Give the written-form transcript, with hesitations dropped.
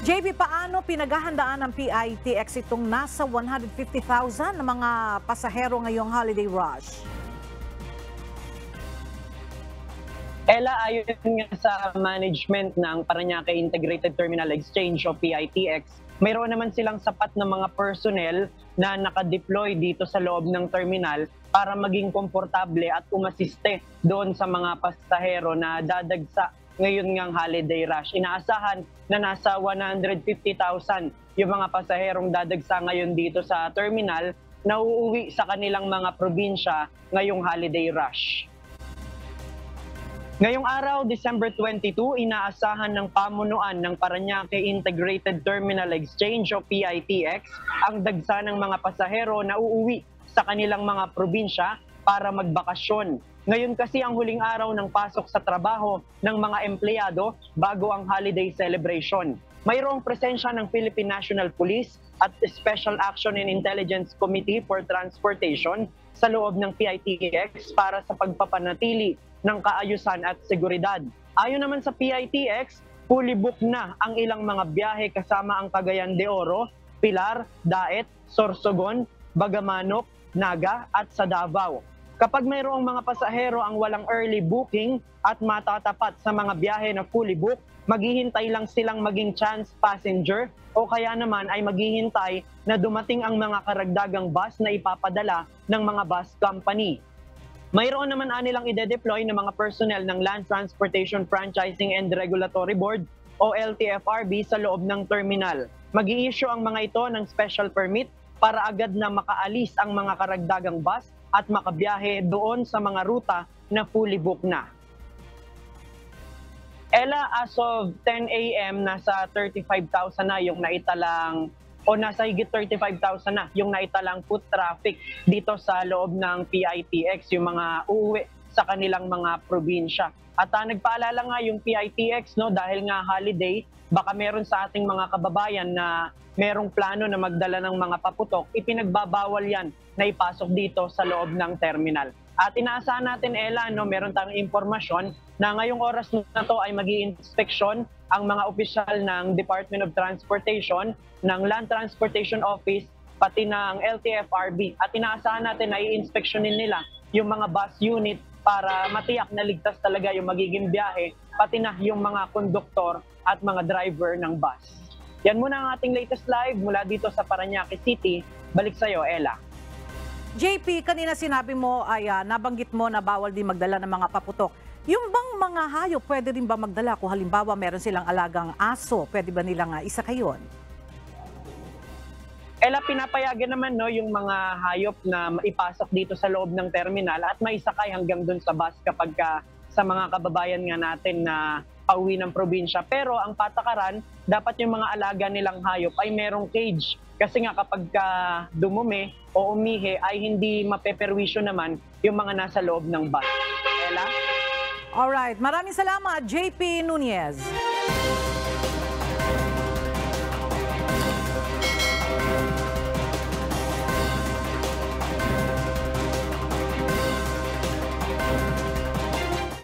JB, paano pinaghahandaan ng PITX itong nasa 150,000 na mga pasahero ngayong holiday rush? Ella, ayon nga sa management ng Parañaque Integrated Terminal Exchange o PITX, mayroon naman silang sapat na mga personnel na nakadeploy dito sa loob ng terminal para maging komportable at umasiste doon sa mga pasahero na dadagsa ngayon ngang holiday rush. Inaasahan na nasa 150,000 yung mga pasaherong dadagsa ngayon dito sa terminal na uuwi sa kanilang mga probinsya ngayong holiday rush. Ngayong araw, December 22, inaasahan ng pamunuan ng Parañaque Integrated Terminal Exchange o PITX ang dagsa ng mga pasahero na uuwi sa kanilang mga probinsya para magbakasyon. Ngayon kasi ang huling araw ng pasok sa trabaho ng mga empleyado bago ang holiday celebration. Mayroong presensya ng Philippine National Police at Special Action and Intelligence Committee for Transportation sa loob ng PITX para sa pagpapanatili ng kaayusan at seguridad. Ayon naman sa PITX, fully booked na ang ilang mga biyahe kasama ang Cagayan de Oro, Pilar, Daet, Sorsogon, Bagamanok, Naga at sa Davao. Kapag mayroong mga pasahero ang walang early booking at matatapat sa mga biyahe na fully booked, maghihintay lang silang maging chance passenger o kaya naman ay maghihintay na dumating ang mga karagdagang bus na ipapadala ng mga bus company. Mayroon naman anilang ide-deploy ng mga personnel ng Land Transportation Franchising and Regulatory Board o LTFRB sa loob ng terminal. Mag-i-issue ang mga ito ng special permit para agad na makaalis ang mga karagdagang bus at makabiyahe doon sa mga ruta na fully booked na. Ella, as of 10 a.m., nasa 35,000 na yung naitalang o nasa higit 35,000 na yung naitalang foot traffic dito sa loob ng PITX, yung mga uuwi sa kanilang mga probinsya. At nagpaalala nga yung PITX, no, dahil nga holiday, baka meron sa ating mga kababayan na merong plano na magdala ng mga paputok, ipinagbabawal yan na ipasok dito sa loob ng terminal. At inaasahan natin, Ella, no, meron tayong impormasyon na ngayong oras na to ay mag-i-inspeksyon ang mga opisyal ng Department of Transportation, ng Land Transportation Office, pati ng LTFRB. At inaasahan natin na i-inspeksyonin nila yung mga bus unit para matiyak na ligtas talaga yung magiging biyahe, pati na yung mga konduktor at mga driver ng bus. Yan muna ang ating latest live mula dito sa Parañaque City. Balik sa'yo, Ella. JP, kanina sinabi mo ay nabanggit mo na bawal din magdala ng mga paputok. Yung bang mga hayop pwede rin ba magdala kung halimbawa meron silang alagang aso? Pwede ba nilang isakay yun? Ella, pinapayagan naman, no, yung mga hayop na maipasok dito sa loob ng terminal at maisakay hanggang dun sa bus kapag sa mga kababayan nga natin na pauwi ng probinsya. Pero ang patakaran, dapat yung mga alaga nilang hayop ay merong cage. Kasi nga kapag dumumi o umihi ay hindi mapeperwisyo naman yung mga nasa loob ng bus. Ella? Alright, maraming salamat, JP Nunez.